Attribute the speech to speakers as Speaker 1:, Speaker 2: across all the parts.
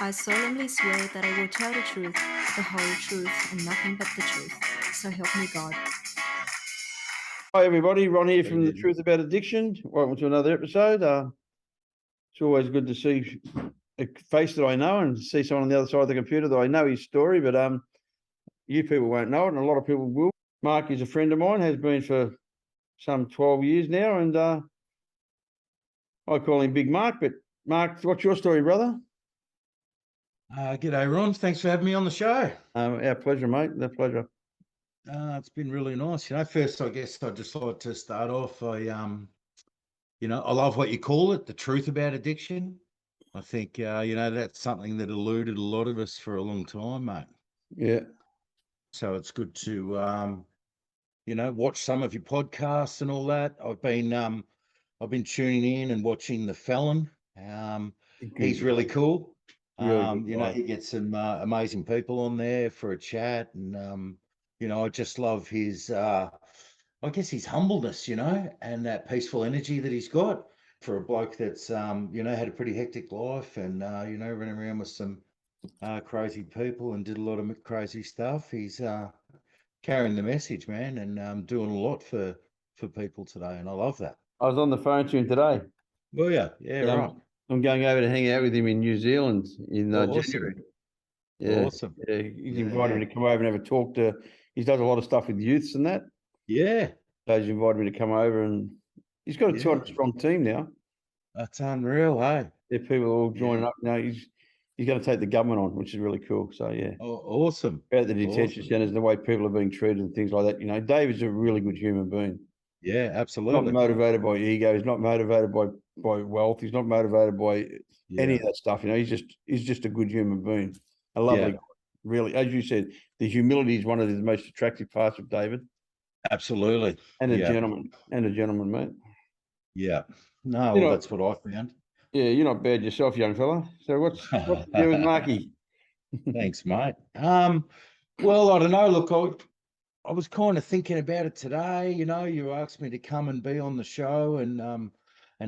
Speaker 1: I solemnly swear that I will tell the truth, the whole truth, and nothing but the truth. So help me God.
Speaker 2: Hi everybody, Ron here from The Truth About Addiction. Welcome to another episode. It's always good to see a face that I know and see someone on the other side of the computer that I know his story, but you people won't know it, and a lot of people will. Mark is a friend of mine, has been for some 12 years now, and I call him Big Mark. But Mark, what's your story, brother?
Speaker 3: G'day, Ron. Thanks for having me on the show.
Speaker 2: Our pleasure, mate. Our pleasure.
Speaker 3: It's been really nice. First, I guess I'd just like to start off. I love what you call it, the truth about addiction. I think, that's something that eluded a lot of us for a long time, mate.
Speaker 2: Yeah.
Speaker 3: So it's good to, watch some of your podcasts and all that. I've been tuning in and watching The Felon. He's really cool. He gets some amazing people on there for a chat, and I just love his his humbleness, and that peaceful energy that he's got for a bloke that's had a pretty hectic life and running around with some crazy people and did a lot of crazy stuff. He's carrying the message, man, and doing a lot for people today, and I love that.
Speaker 2: I was on the phone to him today.
Speaker 3: Well, yeah, right.
Speaker 2: I'm going over to hang out with him in New Zealand in
Speaker 3: Awesome.
Speaker 2: January. Yeah,
Speaker 3: awesome.
Speaker 2: Yeah, he's invited me to come over and have a talk to. He does a lot of stuff with youths and that.
Speaker 3: Yeah.
Speaker 2: So he's invited me to come over, and he's got a 200 strong team now.
Speaker 3: That's unreal, hey?
Speaker 2: Yeah, people are all joining up now. He's going to take the government on, which is really cool. So yeah.
Speaker 3: Oh, awesome.
Speaker 2: About the detention centres and the way people are being treated and things like that. David's a really good human being.
Speaker 3: Yeah, absolutely.
Speaker 2: Not motivated by ego. He's not motivated by wealth. He's not motivated by any of that stuff. He's just a good human being. A lovely guy. Really, as you said, the humility is one of the most attractive parts of David.
Speaker 3: Absolutely.
Speaker 2: And a gentleman, mate.
Speaker 3: Yeah. No, that's what I found.
Speaker 2: Yeah, you're not bad yourself, young fella. So what's the deal with Marky?
Speaker 3: Thanks, mate. Well, I don't know. Look, I was kind of thinking about it today. You asked me to come and be on the show and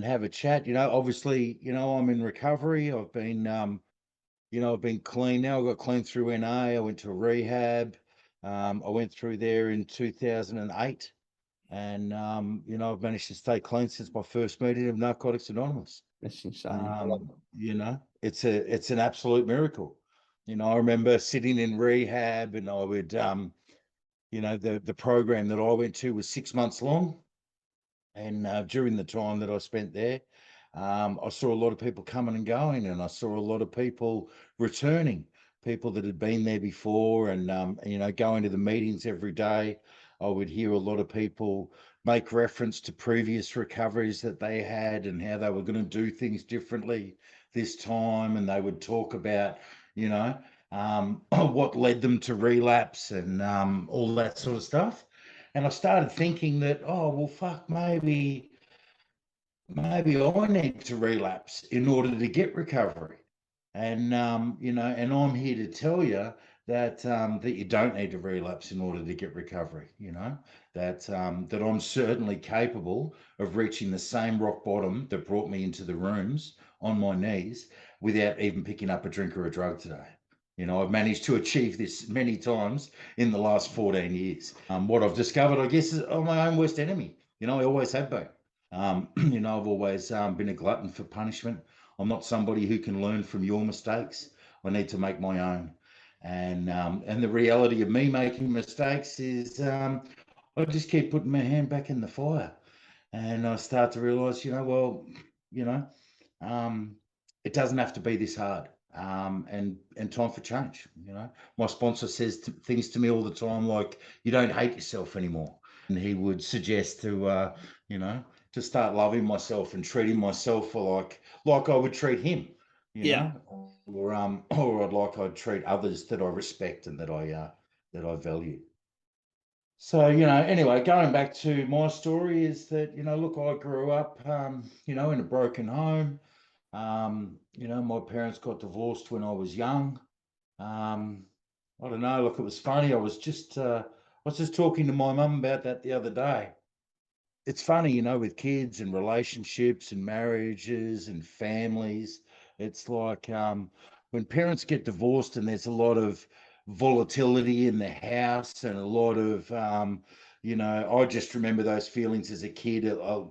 Speaker 3: have a chat. Obviously, I'm in recovery. I've been I've been clean now. I got clean through NA. I went to rehab. I went through there in 2008. And, I've managed to stay clean since my first meeting of Narcotics Anonymous.
Speaker 2: That's insane.
Speaker 3: It's an absolute miracle. I remember sitting in rehab and I would, the program that I went to was 6 months long. And during the time that I spent there, I saw a lot of people coming and going, and I saw a lot of people returning, people that had been there before, and going to the meetings every day. I would hear a lot of people make reference to previous recoveries that they had and how they were going to do things differently this time, and they would talk about what led them to relapse and all that sort of stuff. And I started thinking that, oh well, fuck, maybe I need to relapse in order to get recovery. And and I'm here to tell you that that you don't need to relapse in order to get recovery. That I'm certainly capable of reaching the same rock bottom that brought me into the rooms on my knees without even picking up a drink or a drug today. I've managed to achieve this many times in the last 14 years. What I've discovered, I guess, is I'm my own worst enemy. I always have been. I've always been a glutton for punishment. I'm not somebody who can learn from your mistakes. I need to make my own. And the reality of me making mistakes is I just keep putting my hand back in the fire. And I start to realize, it doesn't have to be this hard. And time for change. My sponsor says things to me all the time, like, you don't hate yourself anymore. And he would suggest to, to start loving myself and treating myself like I would treat him, or I'd treat others that I respect and that I value. So, anyway, going back to my story is that, look, I grew up, in a broken home. My parents got divorced when I was young. I don't know, look, it was funny. I was just talking to my mum about that the other day. It's funny, with kids and relationships and marriages and families. It's like when parents get divorced and there's a lot of volatility in the house and a lot of, I just remember those feelings as a kid,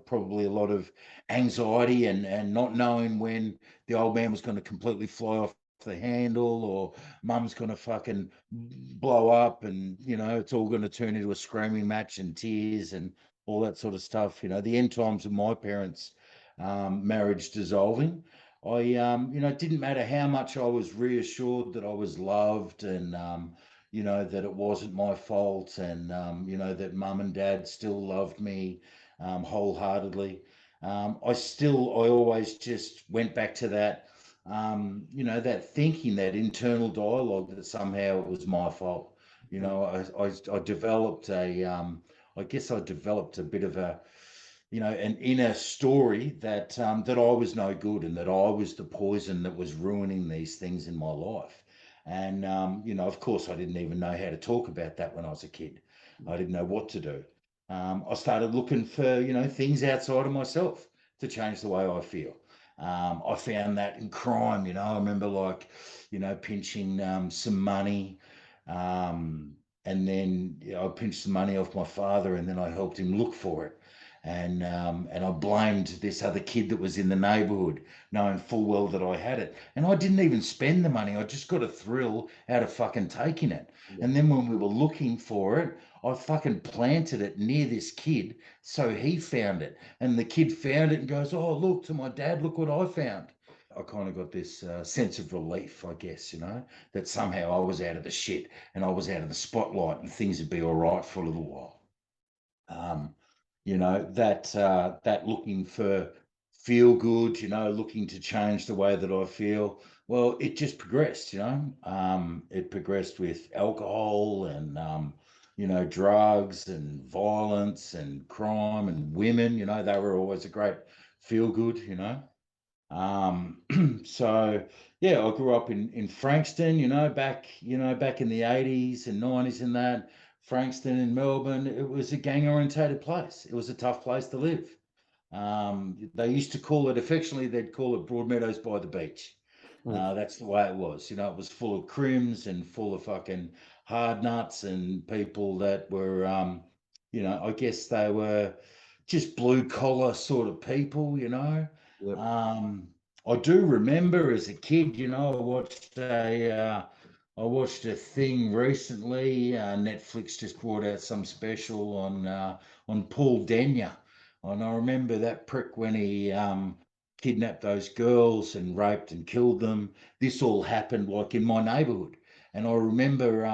Speaker 3: probably a lot of anxiety and not knowing when the old man was going to completely fly off the handle or mum's going to fucking blow up and, it's all going to turn into a screaming match and tears and all that sort of stuff. The end times of my parents' marriage dissolving. It didn't matter how much I was reassured that I was loved and, that it wasn't my fault and, that mum and dad still loved me wholeheartedly. I always just went back to that, that thinking, that internal dialogue that somehow it was my fault. I developed I guess I developed a bit of an inner story that I was no good and that I was the poison that was ruining these things in my life. And of course, I didn't even know how to talk about that when I was a kid. I didn't know what to do. I started looking for things outside of myself to change the way I feel. I found that in crime. I remember pinching some money. And then I pinched some money off my father, and then I helped him look for it. And I blamed this other kid that was in the neighbourhood, knowing full well that I had it. And I didn't even spend the money. I just got a thrill out of fucking taking it.
Speaker 2: Yeah.
Speaker 3: And then when we were looking for it, I fucking planted it near this kid, so he found it. And the kid found it and goes, "Oh, look, to my dad, look what I found." I kind of got this sense of relief, I guess, that somehow I was out of the shit and I was out of the spotlight and things would be all right for a little while. That looking for feel good, looking to change the way that I feel. Well, it just progressed, it progressed with alcohol and, drugs and violence and crime and women, they were always a great feel good, So yeah, I grew up in Frankston, back in the 80s and 90s and that. Frankston in Melbourne, it was a gang orientated place. It was a tough place to live. They used to call it, affectionately, they'd call it Broadmeadows by the beach. That's the way it was. It was full of crims and full of fucking hard nuts and people that were, I guess they were just blue collar sort of people,
Speaker 2: Yep.
Speaker 3: I do remember as a kid, I watched a thing recently. Netflix just brought out some special on Paul Denya, and I remember that prick when he kidnapped those girls and raped and killed them. This all happened like in my neighbourhood, and I remember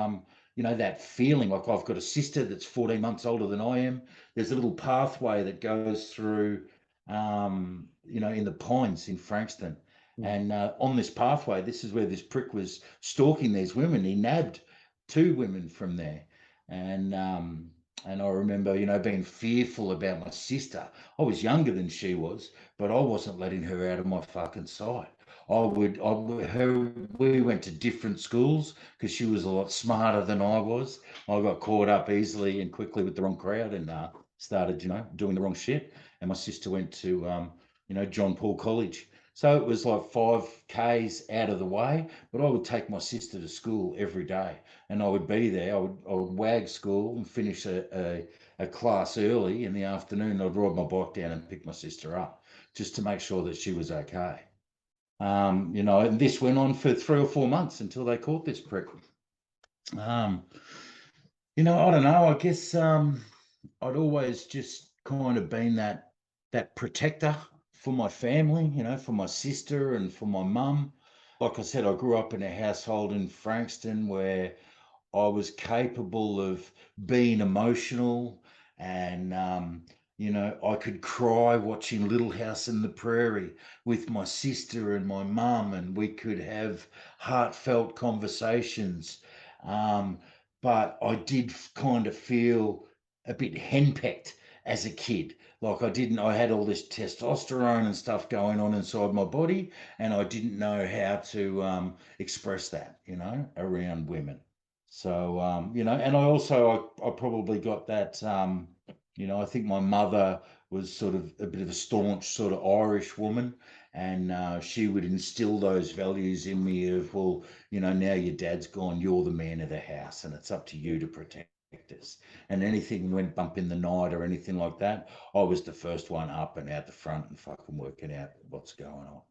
Speaker 3: that feeling. Like, I've got a sister that's 14 months older than I am. There's a little pathway that goes through in the pines in Frankston. And on this pathway, this is where this prick was stalking these women. He nabbed 2 women from there. And I remember, being fearful about my sister. I was younger than she was, but I wasn't letting her out of my fucking sight. We went to different schools because she was a lot smarter than I was. I got caught up easily and quickly with the wrong crowd and started, doing the wrong shit. And my sister went to, John Paul College. So it was like 5 Ks out of the way, but I would take my sister to school every day and I would be there. I would wag school and finish a class early in the afternoon. I'd ride my bike down and pick my sister up just to make sure that she was okay. And this went on for 3 or 4 months until they caught this prick. I don't know. I guess I'd always just kind of been that protector for my family, for my sister and for my mum. Like I said, I grew up in a household in Frankston where I was capable of being emotional and, I could cry watching Little House in the Prairie with my sister and my mum, and we could have heartfelt conversations. But I did kind of feel a bit henpecked as a kid. Like I had all this testosterone and stuff going on inside my body, and I didn't know how to express that, around women. So, and I probably got that, I think my mother was sort of a bit of a staunch sort of Irish woman. And she would instill those values in me of, well, you know, now your dad's gone, you're the man of the house, and it's up to you to protect us. And anything went bump in the night or anything like that, I was the first one up and out the front and fucking working out what's going on.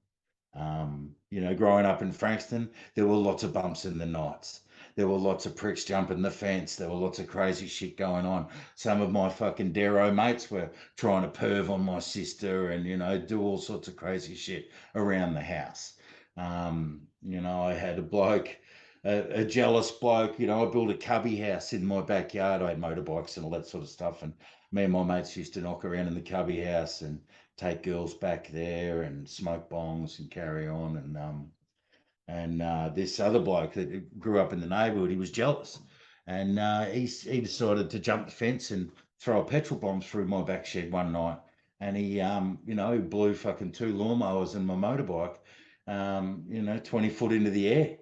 Speaker 3: You know, growing up in Frankston, there were lots of bumps in the nights. There were lots of pricks jumping the fence. There were lots of crazy shit going on. Some of my fucking Dero mates were trying to perv on my sister and, you know, do all sorts of crazy shit around the house. You know, I had a bloke, a jealous bloke, you know, I built a cubby house in my backyard. I had motorbikes and all that sort of stuff. And me and my mates used to knock around in the cubby house and take girls back there and smoke bongs and carry on. And this other bloke that grew up in the neighbourhood, he was jealous, and he decided to jump the fence and throw a petrol bomb through my back shed one night. And he you know, he blew fucking 2 lawnmowers and my motorbike, you know, 20 foot into the air,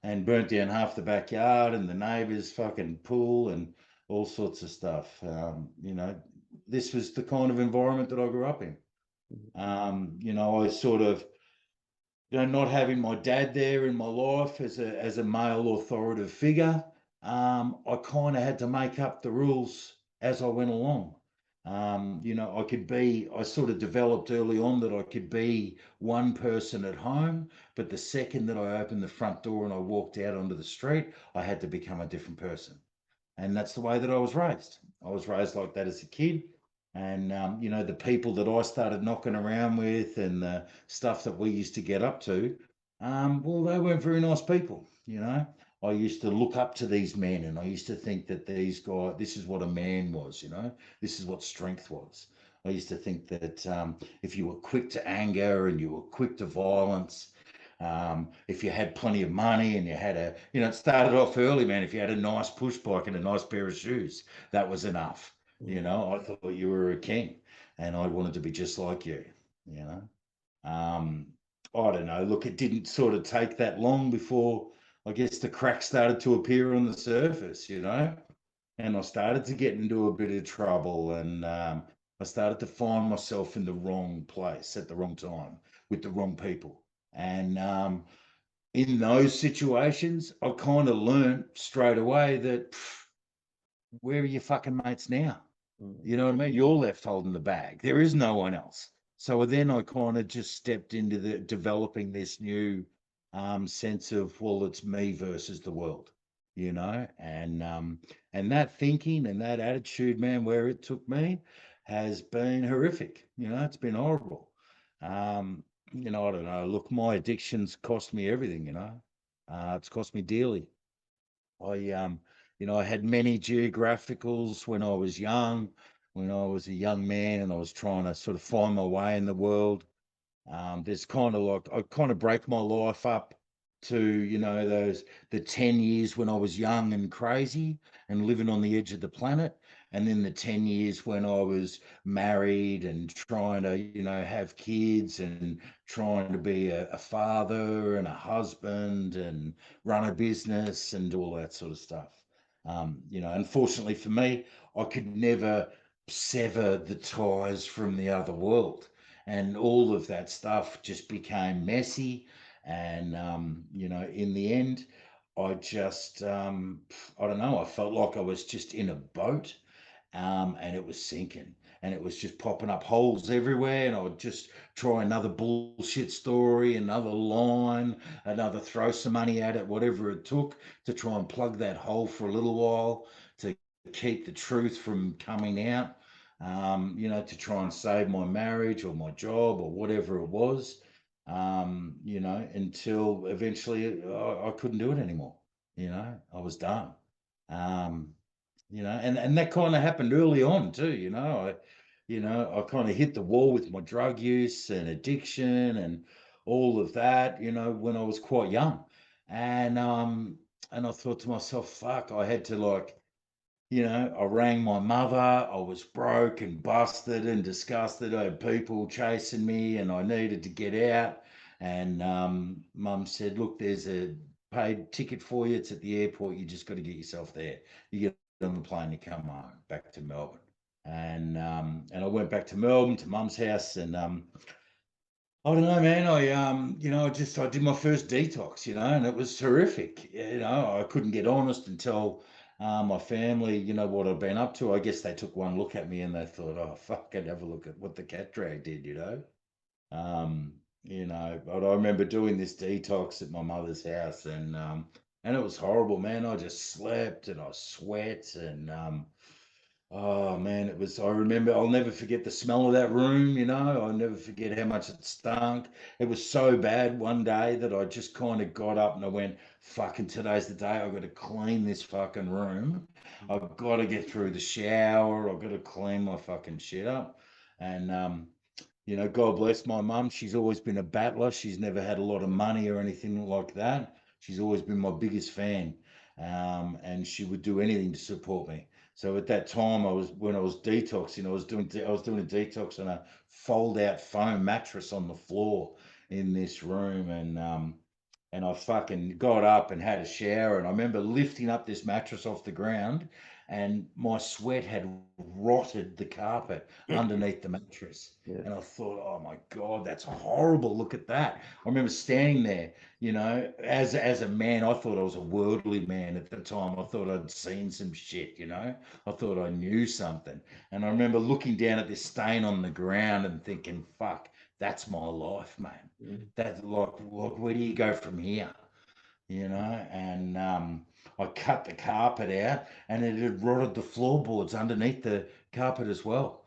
Speaker 3: and burnt down half the backyard and the neighbours' fucking pool and all sorts of stuff. You know, this was the kind of environment that I grew up in. You know, I sort of, you know, not having my dad there in my life as a male authoritative figure, I kind of had to make up the rules as I went along. You know, I sort of developed early on that I could be one person at home, but the second that I opened the front door and I walked out onto the street, I had to become a different person. And that's the way that I was raised. I was raised like that as a kid. And, you know, the people that I started knocking around with and the stuff that we used to get up to, well, they weren't very nice people, you know. I used to look up to these men and I used to think that these guys, this is what a man was, you know, this is what strength was. I used to think that if you were quick to anger and you were quick to violence, if you had plenty of money and you had you know, it started off early, man. If you had a nice push bike and a nice pair of shoes, that was enough. You know, I thought you were a king and I wanted to be just like you, you know. I don't know. Look, it didn't sort of take that long before I guess the cracks started to appear on the surface, you know, and I started to get into a bit of trouble and I started to find myself in the wrong place at the wrong time with the wrong people. And in those situations, I kind of learned straight away that where are your fucking mates now? You know what I mean? You're left holding the bag. There is no one else. So then I kind of just stepped into the developing this new sense of, well, it's me versus the world, you know, and that thinking and that attitude, man, where it took me has been horrific. You know, it's been horrible. You know, I don't know. Look, my addictions cost me everything. You know, it's cost me dearly. You know, I had many geographicals when I was young, when I was a young man, and I was trying to sort of find my way in the world. There's kind of like I kind of break my life up to, you know, the 10 years when I was young and crazy and living on the edge of the planet, and then the 10 years when I was married and trying to, you know, have kids and trying to be a father and a husband and run a business and do all that sort of stuff. You know, unfortunately for me, I could never sever the ties from the other world, and all of that stuff just became messy. And you know, in the end, I just I don't know, I felt like I was just in a boat, and it was sinking, and it was just popping up holes everywhere, and I would just try another bullshit story, another line, another throw some money at it, whatever it took to try and plug that hole for a little while, to keep the truth from coming out, you know, to try and save my marriage or my job or whatever it was, you know, until eventually I couldn't do it anymore. You know, I was done. Um, you know, and that kind of happened early on too. You know, I kind of hit the wall with my drug use and addiction and all of that. You know, when I was quite young, and I thought to myself, fuck, I had to like, you know, I rang my mother. I was broke and busted and disgusted. I had people chasing me and I needed to get out. And mum said, look, there's a paid ticket for you. It's at the airport. You just got to get yourself there. You get on the plane to come home back to Melbourne. And I went back to Melbourne to mum's house, and I don't know, man. I did my first detox, and it was horrific. I couldn't get honest and tell my family, what I'd been up to. I guess they took one look at me and they thought, oh, fuck, I'd have a look at what the cat drag did. But I remember doing this detox at my mother's house and it was horrible, man. I just slept and I sweat and oh man, I remember, I'll never forget the smell of that room. I'll never forget how much it stunk. It was so bad one day that I just kind of got up and I went, fucking today's the day. I've got to clean this fucking room. I've got to get through the shower. I've got to clean my fucking shit up. And God bless my mum. She's always been a battler. She's never had a lot of money or anything like that. She's always been my biggest fan. And she would do anything to support me. So at that time, when I was detoxing, I was doing a detox on a fold-out foam mattress on the floor in this room, and I fucking got up and had a shower, and I remember lifting up this mattress off the ground, and my sweat had rotted the carpet underneath the mattress.
Speaker 2: Yeah.
Speaker 3: And I thought, oh my God, that's horrible. Look at that. I remember standing there, as a man. I thought I was a worldly man at the time. I thought I'd seen some shit. I thought I knew something. And I remember looking down at this stain on the ground and thinking, fuck, that's my life, man. That's like, where do you go from here? And I cut the carpet out and it had rotted the floorboards underneath the carpet as well.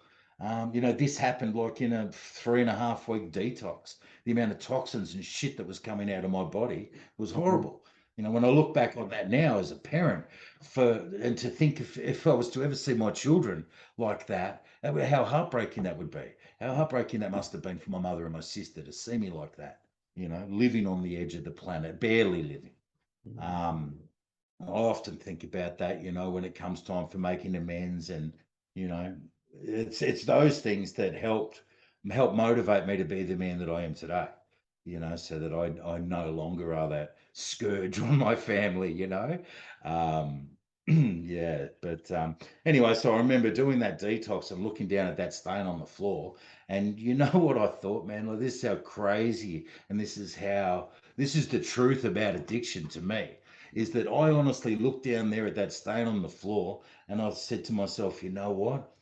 Speaker 3: This happened like in a 3.5 week detox. The amount of toxins and shit that was coming out of my body was horrible. When I look back on that now as a parent, and to think if I was to ever see my children like that, how heartbreaking that would be. How heartbreaking that must have been for my mother and my sister to see me like that. Living on the edge of the planet, barely living. I often think about that, when it comes time for making amends, and you know, it's those things that help motivate me to be the man that I am today. So that I no longer are that scourge on my family. Um, yeah, but anyway, so I remember doing that detox and looking down at that stain on the floor, and you know what I thought, man? Like, this is how crazy, and this is the truth about addiction to me, is that I honestly looked down there at that stain on the floor and I said to myself, you know what?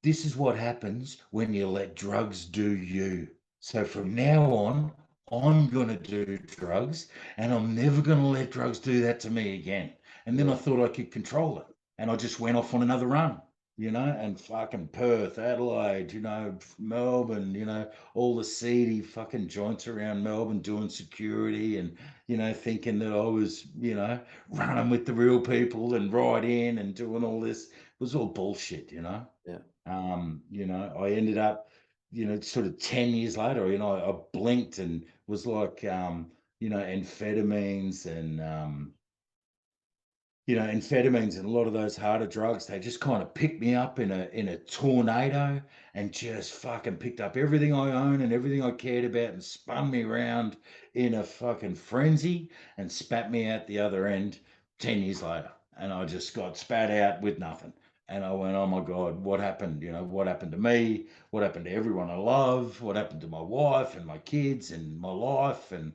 Speaker 3: This is what happens when you let drugs do you. So from now on, I'm going to do drugs and I'm never going to let drugs do that to me again. And then I thought I could control it. And I just went off on another run, and fucking Perth, Adelaide, Melbourne, all the seedy fucking joints around Melbourne doing security and, thinking that I was, running with the real people and right in and doing all this. It was all bullshit.
Speaker 2: Yeah.
Speaker 3: I ended up, sort of 10 years later, I blinked and was like, amphetamines and a lot of those harder drugs, they just kind of picked me up in a tornado and just fucking picked up everything I own and everything I cared about and spun me around in a fucking frenzy and spat me out the other end 10 years later. And I just got spat out with nothing. And I went, oh my God, what happened? What happened to me? What happened to everyone I love? What happened to my wife and my kids and my life? And,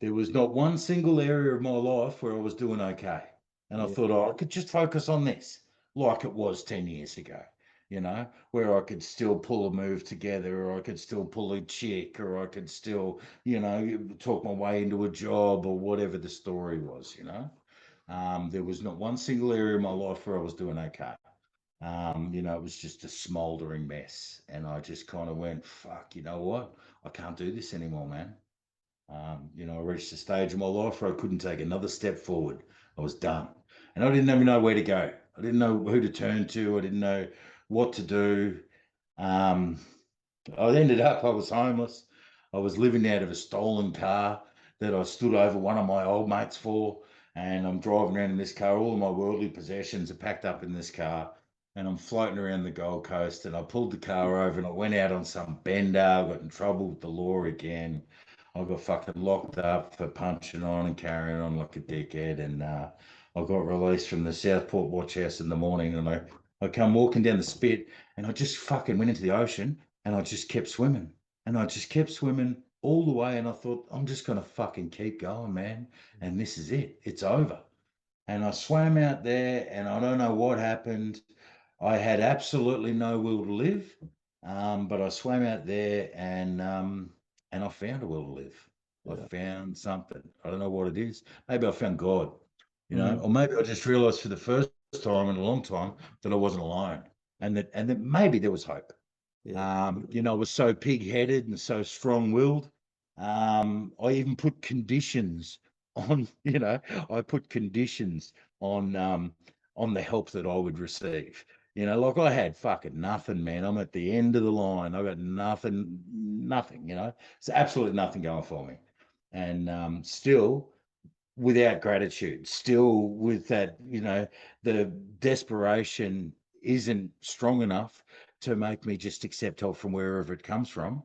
Speaker 3: there was not one single area of my life where I was doing okay. And I thought, oh, I could just focus on this like it was 10 years ago, where I could still pull a move together, or I could still pull a chick, or I could still, talk my way into a job, or whatever the story was. There was not one single area of my life where I was doing okay. It was just a smoldering mess. And I just kind of went, fuck, you know what? I can't do this anymore, man. I reached a stage in my life where I couldn't take another step forward. I was done. And I didn't even know where to go. I didn't know who to turn to. I didn't know what to do. Um, I was homeless. I was living out of a stolen car that I stood over one of my old mates for. And I'm driving around in this car. All of my worldly possessions are packed up in this car. And I'm floating around the Gold Coast. And I pulled the car over and I went out on some bender. I got in trouble with the law again. I got fucking locked up for punching on and carrying on like a dickhead. And I got released from the Southport Watch House in the morning. And I come walking down the spit and I just fucking went into the ocean And I just kept swimming, and I just kept swimming all the way. And I thought, I'm just going to fucking keep going, man. And this is it. It's over. And I swam out there, and I don't know what happened. I had absolutely no will to live, but I swam out there, and I found a will to live. I
Speaker 2: Yeah.
Speaker 3: found something. I don't know what it is. Maybe I found God, you know,
Speaker 2: Mm.
Speaker 3: or maybe I just realised for the first time in a long time that I wasn't alone, and that maybe there was hope.
Speaker 2: Yeah.
Speaker 3: You know, I was so pig-headed and so strong-willed. I even put conditions on, you know, I put conditions on the help that I would receive. You know, like I had fucking nothing, man. I'm at the end of the line. I got nothing, you know. It's absolutely nothing going for me. And still without gratitude, still with that, you know, the desperation isn't strong enough to make me just accept help from wherever it comes from.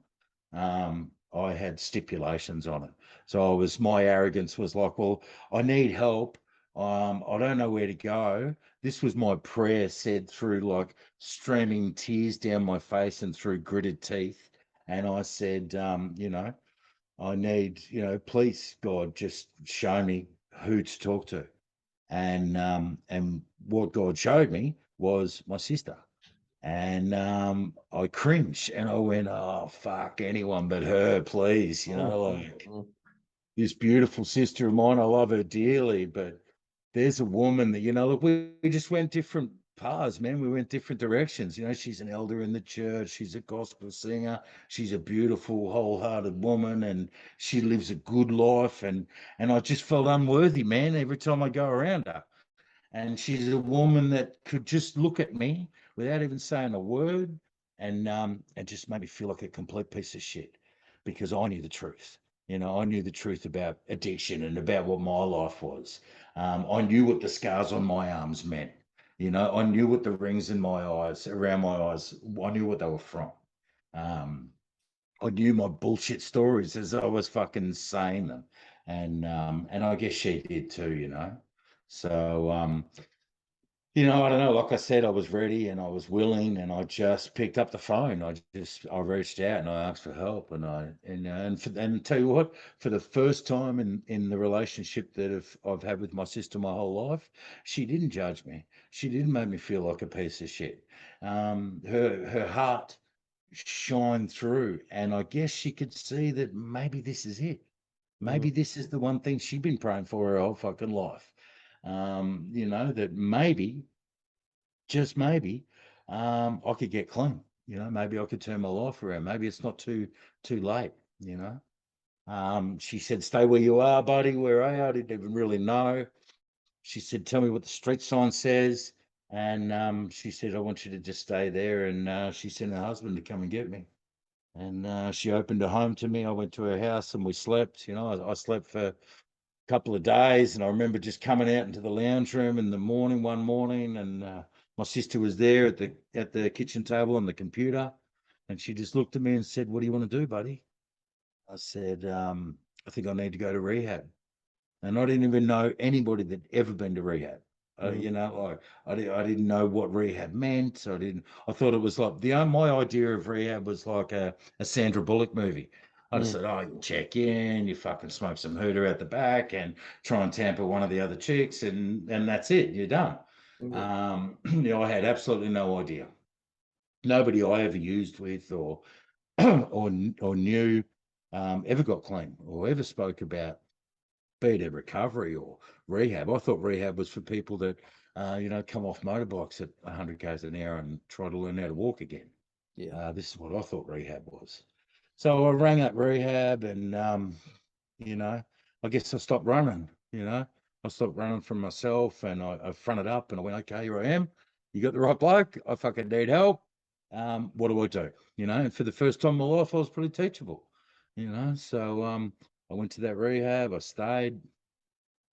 Speaker 3: I had stipulations on it. So my arrogance was like, well, I need help. I don't know where to go. This was my prayer said through like streaming tears down my face and through gritted teeth. And I said, you know, I need, you know, please, God, just show me who to talk to. And what God showed me was my sister. And I cringed and I went, oh, fuck, anyone but her, please. You know, like
Speaker 2: Mm.
Speaker 3: this beautiful sister of mine, I love her dearly, but there's a woman that, you know, look, we just went different paths, man. We went different directions. You know, she's an elder in the church. She's a gospel singer. She's a beautiful, wholehearted woman, and she lives a good life. And I just felt unworthy, man, every time I go around her. And she's a woman that could just look at me without even saying a word, and just made me feel like a complete piece of shit because I knew the truth. You know, I knew the truth about addiction and about what my life was. I knew what the scars on my arms meant. You know, I knew what the rings in my eyes, around my eyes, I knew what they were from. Um, I knew my bullshit stories as I was fucking saying them. And I guess she did too, you know. So you know, I don't know. Like I said, I was ready and I was willing, and I just picked up the phone. I reached out and I asked for help, and tell you what, for the first time in the relationship that I've had with my sister my whole life, she didn't judge me. She didn't make me feel like a piece of shit. Her heart shined through, and I guess she could see that maybe this is it. Maybe
Speaker 2: Mm.
Speaker 3: this is the one thing she'd been praying for her whole fucking life. You know, that maybe, just maybe, I could get clean. You know, maybe I could turn my life around. Maybe it's not too late, you know. She said, stay where you are, buddy. Where are you? I didn't even really know. She said, tell me what the street sign says. And she said, I want you to just stay there. And she sent her husband to come and get me. And she opened her home to me. I went to her house and we slept. You know, I slept for couple of days, and I remember just coming out into the lounge room in the morning one morning, and my sister was there at the kitchen table on the computer, and she just looked at me and said, what do you want to do, buddy? I said, I think I need to go to rehab. And I didn't even know anybody that ever been to rehab.
Speaker 2: Mm.
Speaker 3: You know, like I didn't know what rehab meant. I thought it was like my idea of rehab was like a Sandra Bullock movie. I just
Speaker 2: Mm.
Speaker 3: said, oh, you check in, you fucking smoke some hooter out the back and try and tamper one of the other chicks, and that's it, you're done.
Speaker 2: Yeah.
Speaker 3: You know, I had absolutely no idea. Nobody I ever used with or or knew ever got clean or ever spoke about, be it a recovery or rehab. I thought rehab was for people that, you know, come off motorbikes at 100 k's an hour and try to learn how to walk again.
Speaker 2: Yeah.
Speaker 3: This is what I thought rehab was. So I rang up rehab, and, you know, I guess I stopped running. You know, I stopped running from myself, and I fronted up and I went, okay, here I am. You got the right bloke. I fucking need help. What do I do? You know, and for the first time in my life, I was pretty teachable. You know, so I went to that rehab. I stayed.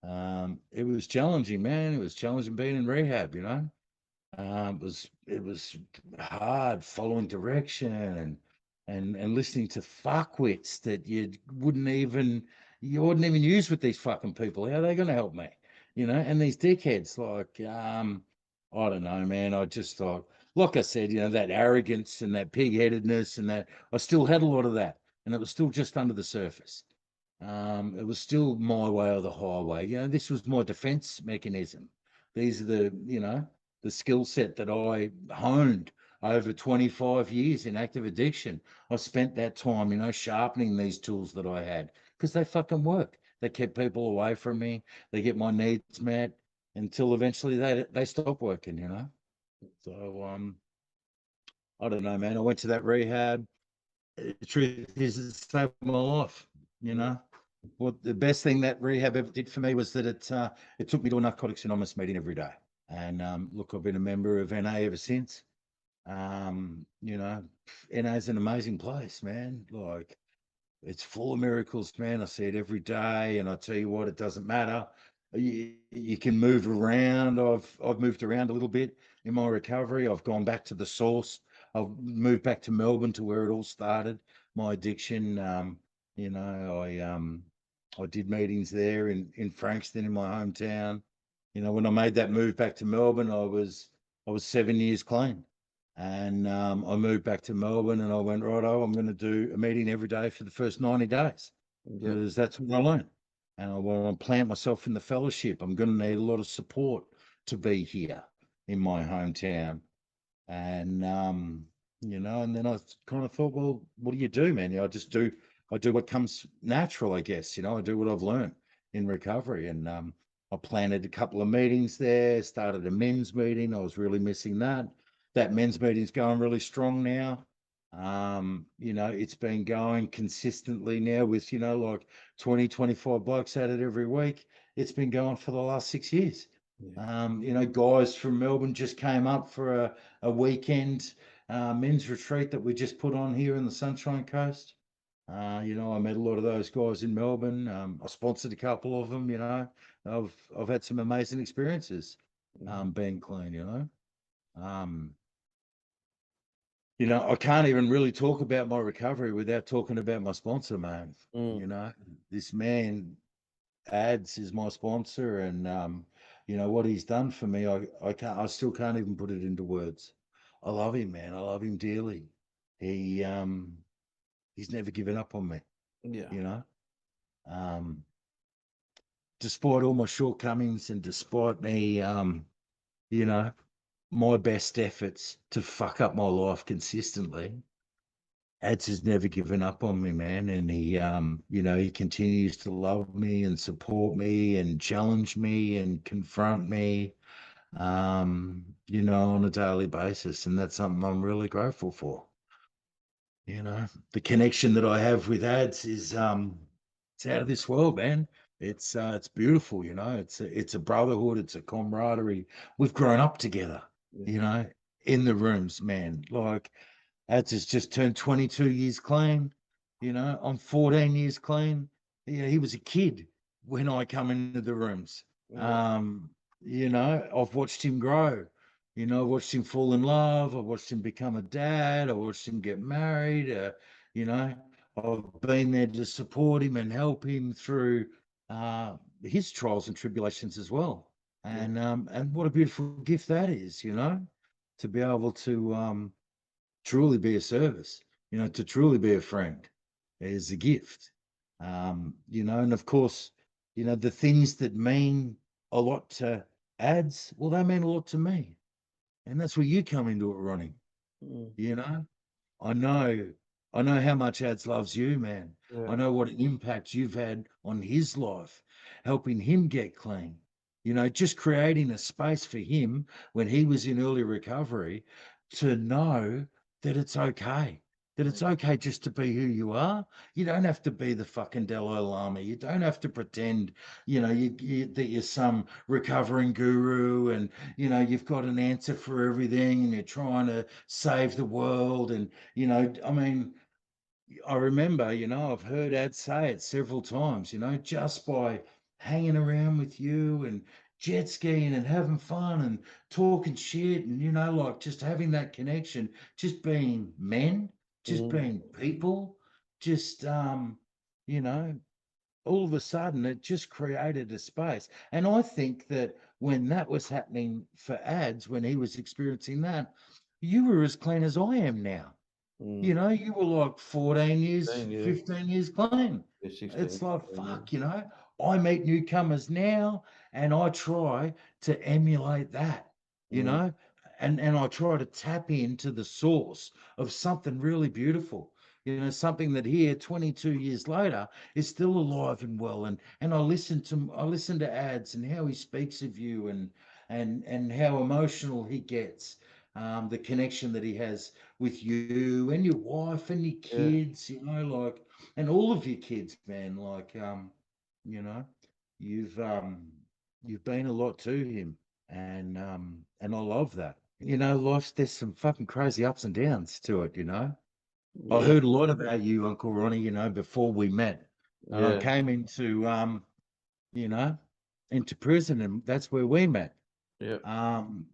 Speaker 3: It was challenging, man. It was challenging being in rehab, you know. It was hard following direction and listening to fuckwits that you wouldn't even use with these fucking people. How are they going to help me? You know, and these dickheads, like, I don't know, man. I just thought, like I said, that arrogance and that pig-headedness and that, I still had a lot of that, and it was still just under the surface. It was still my way or the highway. This was my defense mechanism. These are the skill set that I honed over 25 years in active addiction. I spent that time, sharpening these tools that I had, because they fucking work. They kept people away from me. They get my needs met until eventually they stop working. So I don't know, man. I went to that rehab. The truth is, it saved my life. What the best thing that rehab ever did for me was that it took me to a Narcotics Anonymous meeting every day. And look, I've been a member of NA ever since. NA is an amazing place, man. Like, it's full of miracles, man. I see it every day, and I tell you what, it doesn't matter. You can move around. I've moved around a little bit in my recovery. I've gone back to the source. I've moved back to Melbourne, to where it all started. My addiction. I did meetings there in Frankston, in my hometown. When I made that move back to Melbourne, I was 7 years clean. And I moved back to Melbourne, and I went, righto, I'm going to do a meeting every day for the first 90 days, because that's what I learned. And I want to plant myself in the fellowship. I'm going to need a lot of support to be here in my hometown. And, and then I kind of thought, well, what do you do, man? I do what comes natural, I guess. I do what I've learned in recovery. And I planted a couple of meetings there, started a men's meeting. I was really missing that. That men's meeting's going really strong now. It's been going consistently now with, like 20, 25 blokes at it every week. It's been going for the last 6 years. Guys from Melbourne just came up for a weekend men's retreat that we just put on here in the Sunshine Coast. I met a lot of those guys in Melbourne. I sponsored a couple of them. I've had some amazing experiences being clean. I can't even really talk about my recovery without talking about my sponsor, man. This man, Ads, is my sponsor, and what he's done for me, I still can't even put it into words. I love him, man. I love him dearly. He's never given up on me.
Speaker 2: Yeah.
Speaker 3: Despite all my shortcomings, and despite me, my best efforts to fuck up my life consistently, Ads has never given up on me, man. And he continues to love me and support me and challenge me and confront me, on a daily basis. And that's something I'm really grateful for. The connection that I have with Ads is, it's out of this world, man. It's beautiful. It's a brotherhood. It's a camaraderie. We've grown up together, in the rooms, man. Like, Ads has just turned 22 years clean. I'm 14 years clean. He was a kid when I come into the rooms. I've watched him grow. I watched him fall in love. I watched him become a dad. I watched him get married. I've been there to support him and help him through his trials and tribulations as well. And what a beautiful gift that is, to be able to truly be a service, to truly be a friend is a gift. And of course, the things that mean a lot to Ads, well, they mean a lot to me. And that's where you come into it, Ronnie. I know how much Ads loves you, man. I know what an impact you've had on his life, helping him get clean. Just creating a space for him when he was in early recovery to know that it's okay. That it's okay just to be who you are. You don't have to be the fucking Dalai Lama. You don't have to pretend, that you're some recovering guru and, you've got an answer for everything and you're trying to save the world. And, I remember, I've heard Ads say it several times, just by hanging around with you and jet skiing and having fun and talking shit and, like just having that connection, just being men, just being people, just, all of a sudden it just created a space. And I think that when that was happening for Ads, when he was experiencing that, you were as clean as I am now. You know, you were like 14 years,
Speaker 2: 15, yeah.
Speaker 3: 15 years clean.
Speaker 2: Yeah, 16,
Speaker 3: It's like,
Speaker 2: 15, yeah.
Speaker 3: fuck, you know, I meet newcomers now and I try to emulate that, you know, and I try to tap into the source of something really beautiful, you know, something that here 22 years later is still alive and well. And I listen to ads and how he speaks of you and how emotional he gets, the connection that he has with you and your wife and your
Speaker 2: Yeah.
Speaker 3: kids, you know, like, and all of your kids, man, like, you know, you've been a lot to him, and I love that. You know, life's, there's some fucking crazy ups and downs to it, you know. I
Speaker 2: Yeah.
Speaker 3: heard a lot about you, Uncle Ronnie, you know, before we met. And I
Speaker 2: Yeah.
Speaker 3: came into you know, into prison, and that's where we met.
Speaker 2: Yeah.
Speaker 3: Um,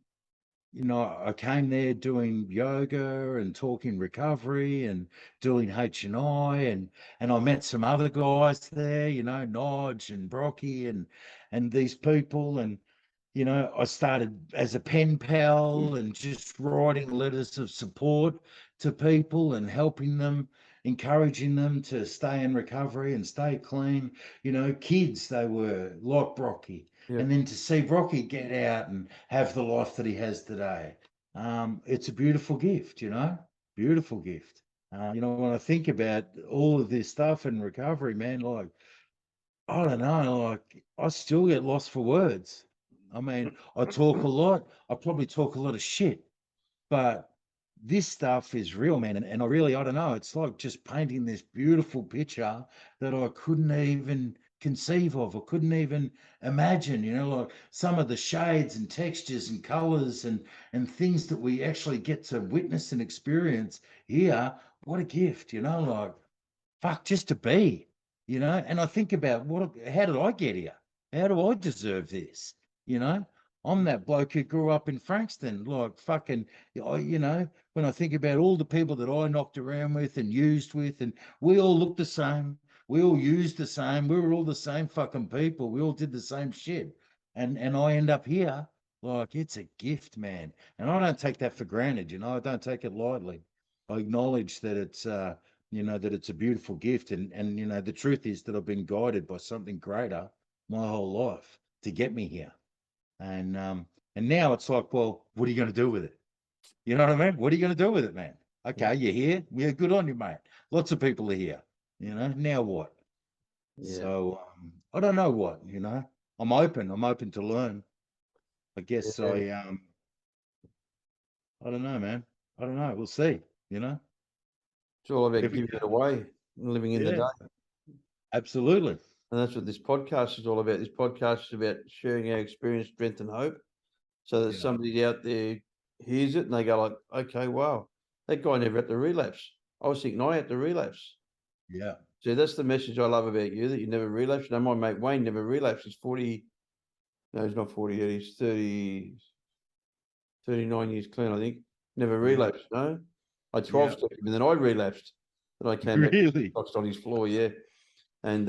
Speaker 3: you know, I came there doing yoga and talking recovery and doing H&I, and I met some other guys there, you know, Nodge and Brocky and these people. And, you know, I started as a pen pal and just writing letters of support to people and helping them, encouraging them to stay in recovery and stay clean. You know, kids, they were like Brocky.
Speaker 2: Yeah.
Speaker 3: And then to see Brocky get out and have the life that he has today, it's a beautiful gift, you know, beautiful gift. You know, when I think about all of this stuff in recovery, man, like, I don't know, like, I still get lost for words. I mean, I talk a lot. I probably talk a lot of shit, but this stuff is real, man. And I really, I don't know, it's like just painting this beautiful picture that I couldn't even conceive of, or couldn't even imagine, you know, like some of the shades and textures and colors and things that we actually get to witness and experience here. What a gift, you know, like, fuck, just to be, you know. And I think about how did I get here? How do I deserve this? You know, I'm that bloke who grew up in Frankston, like fucking, you know, when I think about all the people that I knocked around with and used with, and we all looked the same, we all used the same, we were all the same fucking people, we all did the same shit. And I end up here, like, it's a gift, man. And I don't take that for granted, you know, I don't take it lightly. I acknowledge that it's you know, that it's a beautiful gift. And you know, the truth is that I've been guided by something greater my whole life to get me here. And now it's like, well, what are you going to do with it? You know what I mean? What are you going to do with it, man? Okay, you're here. Yeah, good on you, mate. Lots of people are here. You know, now what?
Speaker 2: Yeah.
Speaker 3: So I don't know what, you know. I'm open to learn. I guess
Speaker 2: Yeah.
Speaker 3: I don't know, man. I don't know. We'll see, you know.
Speaker 2: It's all about
Speaker 3: Every
Speaker 2: giving it away and living in the
Speaker 3: Yeah,
Speaker 2: day.
Speaker 3: absolutely.
Speaker 2: And that's what this podcast is all about. This podcast is about sharing our experience, strength, and hope, so that
Speaker 3: Yeah.
Speaker 2: somebody out there hears it and they go like, "Okay, wow, that guy never had to relapse. I was thinking I had to relapse."
Speaker 3: Yeah.
Speaker 2: So that's the message I love about you, that you never relapsed. You know, my mate Wayne never relapsed. He's 40. No, he's not 40 yet. He's 30, 39 years clean, I think. Never
Speaker 3: Yeah.
Speaker 2: relapsed. No, I 12
Speaker 3: Yeah.
Speaker 2: stepped him and then I relapsed. Then I came back,
Speaker 3: Really?
Speaker 2: boxed on his floor. Yeah. And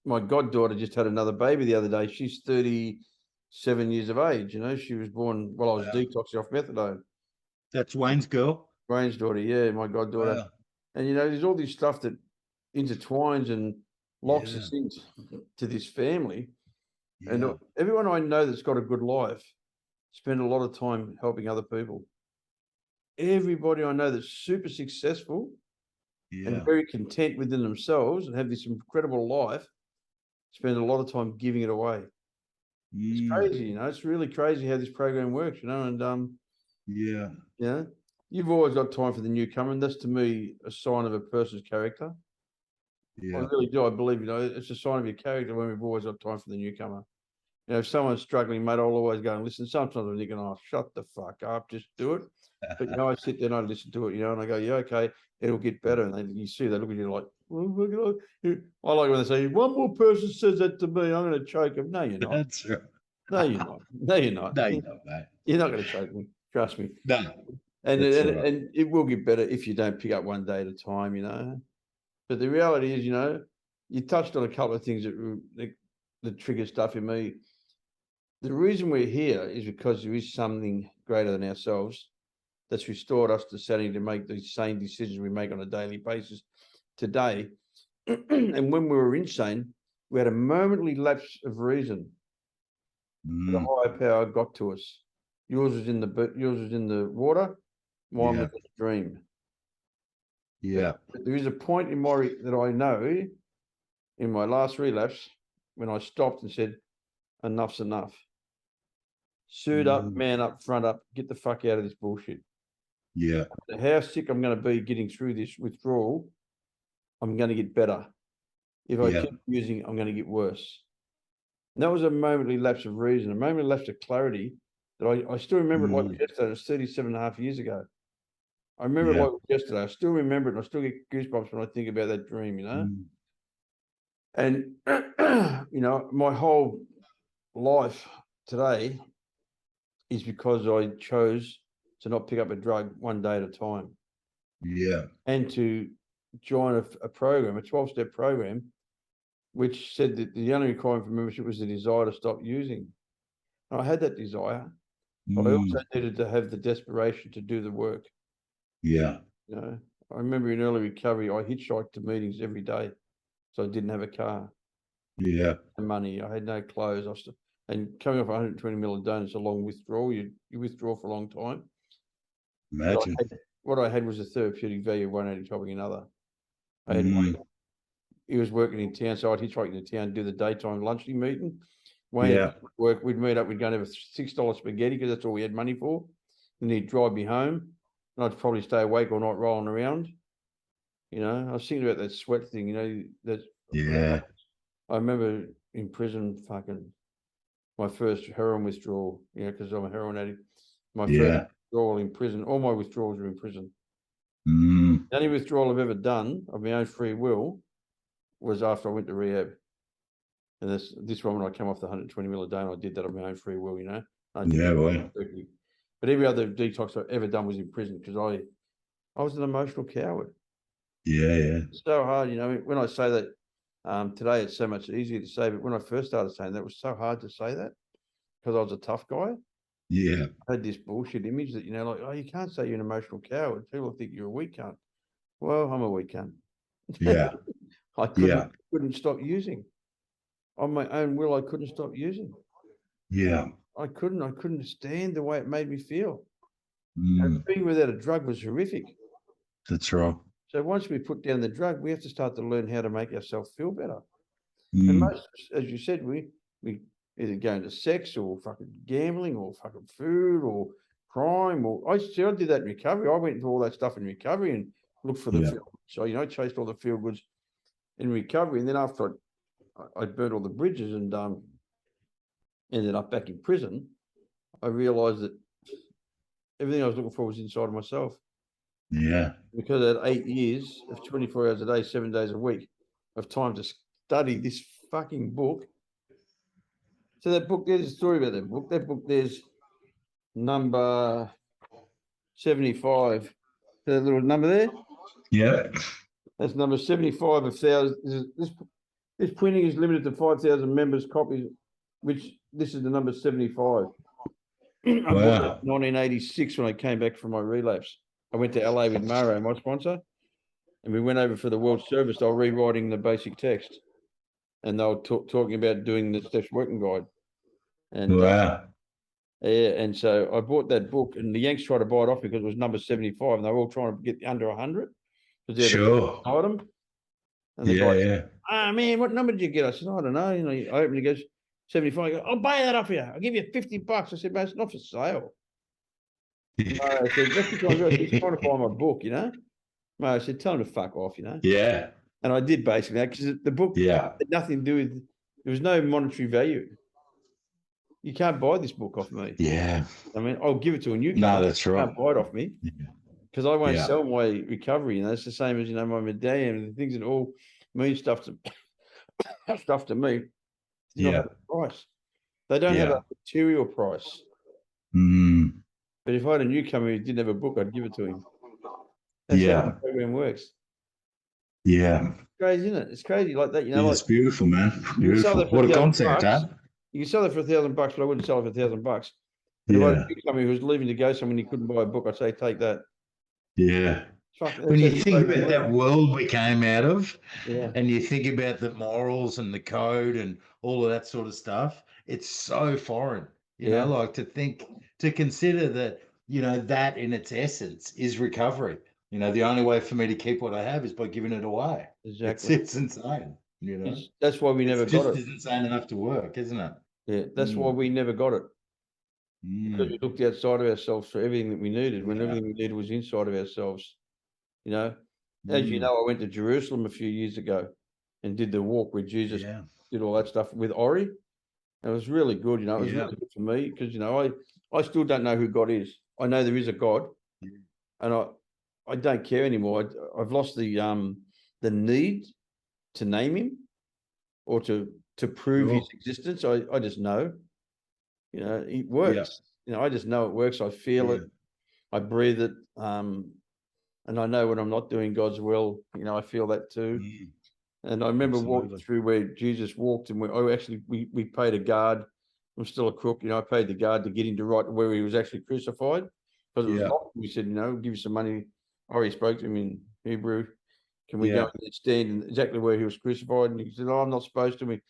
Speaker 2: my goddaughter just had another baby the other day. She's 37 years of age. You know, she was born while I was
Speaker 3: Wow.
Speaker 2: detoxing off methadone.
Speaker 3: That's Wayne's girl.
Speaker 2: Wayne's daughter, yeah, my goddaughter.
Speaker 3: Wow.
Speaker 2: And you know, there's all this stuff that intertwines and locks
Speaker 3: Yeah.
Speaker 2: us into this family. And
Speaker 3: Yeah.
Speaker 2: everyone I know that's got a good life spend a lot of time helping other people. Everybody I know that's super successful and
Speaker 3: Yeah.
Speaker 2: very content within themselves and have this incredible life spend a lot of time giving it away. It's
Speaker 3: Mm.
Speaker 2: crazy, you know. It's really crazy how this program works, you know. And
Speaker 3: Yeah.
Speaker 2: you know, you've always got time for the newcomer, and that's to me a sign of a person's character. I
Speaker 3: Yeah.
Speaker 2: really do. I believe, you know, it's a sign of your character when we've always got time for the newcomer. You know, if someone's struggling, mate, I'll always go and listen. Sometimes I'm thinking, oh, shut the fuck up, just do it. But, you know, I sit there and I listen to it, you know, and I go, yeah, okay, it'll get better. And then you see, they look at you like, well, look at I like when they say, one more person says that to me, I'm going to choke them. No, you're not.
Speaker 3: That's right.
Speaker 2: No, you're not. No, you're not.
Speaker 3: No, you don't, mate.
Speaker 2: You're not going to choke me. Trust me.
Speaker 3: No.
Speaker 2: And
Speaker 3: That's
Speaker 2: and,
Speaker 3: right.
Speaker 2: and it will get better if you don't pick up one day at a time, you know. But the reality is, you know, you touched on a couple of things that trigger stuff in me. The reason we're here is because there is something greater than ourselves. that's restored us to sanity to make these same decisions we make on a daily basis today. And when we were insane, we had a momentary lapse of reason. The higher power got to us. Yours was in the water. Mine was a dream.
Speaker 3: Yeah.
Speaker 2: But there is a point in my that I know in my last relapse when I stopped and said, enough's enough. Suit up, man up, front up, get the fuck out of this bullshit.
Speaker 3: Yeah.
Speaker 2: How sick I'm going to be getting through this withdrawal, I'm going to get better. If I keep using, I'm going to get worse. And that was a momentary lapse of reason, a momentary lapse of clarity that I still remember it like yesterday. It was 37 and a half years ago. I remember it like yesterday. I still remember it, and I still get goosebumps when I think about that dream, you know? And, you know, my whole life today is because I chose to not pick up a drug one day at a time.
Speaker 3: Yeah.
Speaker 2: And to join a program, a 12-step program, which said that the only requirement for membership was the desire to stop using. And I had that desire, but I also needed to have the desperation to do the work.
Speaker 3: Yeah.
Speaker 2: You know, I remember in early recovery, I hitchhiked to meetings every day, so I didn't have a car.
Speaker 3: Yeah.
Speaker 2: No money, I had no clothes. And coming off 120 ml a day, it's a long withdrawal. You withdraw for a long time.
Speaker 3: Imagine.
Speaker 2: What I had was a therapeutic value of one anti topping another. I had Wayne, he was working in town, so I'd hitchhike into town, do the daytime lunch meeting. Wayne work, we'd meet up, we'd go and have a $6 spaghetti because that's all we had money for. And he'd drive me home, and I'd probably stay awake all night rolling around. You know, I was thinking about that sweat thing, you know, that I remember in prison fucking my first heroin withdrawal, you know, because I'm a heroin addict. My first withdrawal in prison, all my withdrawals were in prison. The only withdrawal I've ever done of my own free will was after I went to rehab. And this one when I came off the 120 ml a day, and I did that of my own free will, you know. But every other detox I've ever done was in prison because I was an emotional coward. It's so hard, you know, when I say that today it's so much easier to say, but when I first started saying that, it was so hard to say that because I was a tough guy. I had this bullshit image that, you know, like, oh, you can't say you're an emotional coward. People think you're a weak cunt. Well, I'm a weak cunt. I couldn't stop using. On my own will, I couldn't stop using. I couldn't stand the way it made me feel. And being without a drug was horrific.
Speaker 3: That's right.
Speaker 2: So once we put down the drug, we have to start to learn how to make ourselves feel better. And most, as you said, we either go into sex or fucking gambling or fucking food or crime. Or I did that in recovery. I went into all that stuff in recovery and looked for the feel. So, you know, I chased all the feel goods in recovery. And then after I burnt all the bridges and ended up back in prison, I realized that everything I was looking for was inside of myself. Because I had 8 years of 24 hours a day, 7 days a week of time to study this fucking book. So that book, there's a story about that book. That book, there's number 75. That little number there? That's number 75 of thousands. This printing is limited to 5,000 members' copies, which this is the number 75. I bought that in 1986 when I came back from my relapse. I went to LA with Maro, my sponsor, and we went over for the World Service. They were rewriting the basic text, and they were talking about doing the Steps Working Guide. And and so I bought that book, and the Yanks tried to buy it off because it was number 75, and they were all trying to get under 100 because they're the item. And the guy said, man, what number did you get? I said, I don't know. You know, I opened it, he goes, 75. I go, I'll buy that off you. I'll give you $50. I said, mate, it's not for sale. I said, that's because he's trying to buy my book, you know. I said, tell him to fuck off, you know. And I did basically that because the book had nothing to do with, there was no monetary value. You can't buy this book off me. I mean, I'll give it to a newcomer.
Speaker 3: No, that's right.
Speaker 2: You can't buy it off me because I won't sell my recovery. You know, it's the same as, you know, my medallion and the things that all mean stuff to me. Not have a price. They don't have a material price. But if I had a newcomer who didn't have a book, I'd give it to him. That's how the program works. It's crazy, isn't it? It's crazy like that. You know,
Speaker 3: it's beautiful, man. Beautiful. What a concept, huh?
Speaker 2: You can sell it for $1,000, but I wouldn't sell it for $1,000. And if I had
Speaker 3: Yeah.
Speaker 2: a somebody who was leaving to go somewhere and he couldn't buy a book, I'd say, take that.
Speaker 3: Yeah.
Speaker 2: Fuck,
Speaker 3: When
Speaker 2: that's
Speaker 3: you
Speaker 2: how
Speaker 3: think
Speaker 2: you
Speaker 3: about that world we came out of,
Speaker 2: Yeah.
Speaker 3: and you think about the morals and the code and all of that sort of stuff, it's so foreign,
Speaker 2: Yeah.
Speaker 3: like to consider that, that in its essence is recovery. The only way for me to keep what I have is by giving it away.
Speaker 2: Exactly.
Speaker 3: It's insane,
Speaker 2: That's why we
Speaker 3: It's
Speaker 2: never got
Speaker 3: just
Speaker 2: it.
Speaker 3: as insane enough to work, isn't it?
Speaker 2: Yeah, that's why we never got it. Because we
Speaker 3: Mm.
Speaker 2: looked outside of ourselves for everything that we needed when
Speaker 3: Yeah.
Speaker 2: everything we needed was inside of ourselves. As you
Speaker 3: Mm.
Speaker 2: know, I went to Jerusalem a few years ago and did the walk where Jesus
Speaker 3: Yeah.
Speaker 2: did all that stuff with Ori. It was really good, it was
Speaker 3: Yeah.
Speaker 2: really good for me because, I still don't know who God is. I know there is a God,
Speaker 3: Yeah.
Speaker 2: and I don't care anymore. I've lost the need to name him or to prove his
Speaker 3: Sure.
Speaker 2: existence. I just know, it
Speaker 3: Yeah.
Speaker 2: works. I just know it works. I feel it.
Speaker 3: Yeah.
Speaker 2: I breathe it. And I know when I'm not doing God's will, I feel that too.
Speaker 3: Mm.
Speaker 2: And I remember walking
Speaker 3: Absolutely.
Speaker 2: through where Jesus walked, and we paid a guard. I'm still a crook, I paid the guard to get him to right where he was actually crucified because it was
Speaker 3: Yeah.
Speaker 2: locked. We said, give you some money. I already spoke to him in Hebrew. Can we go
Speaker 3: Yeah.
Speaker 2: and stand exactly where he was crucified? And he said, "Oh, I'm not supposed to."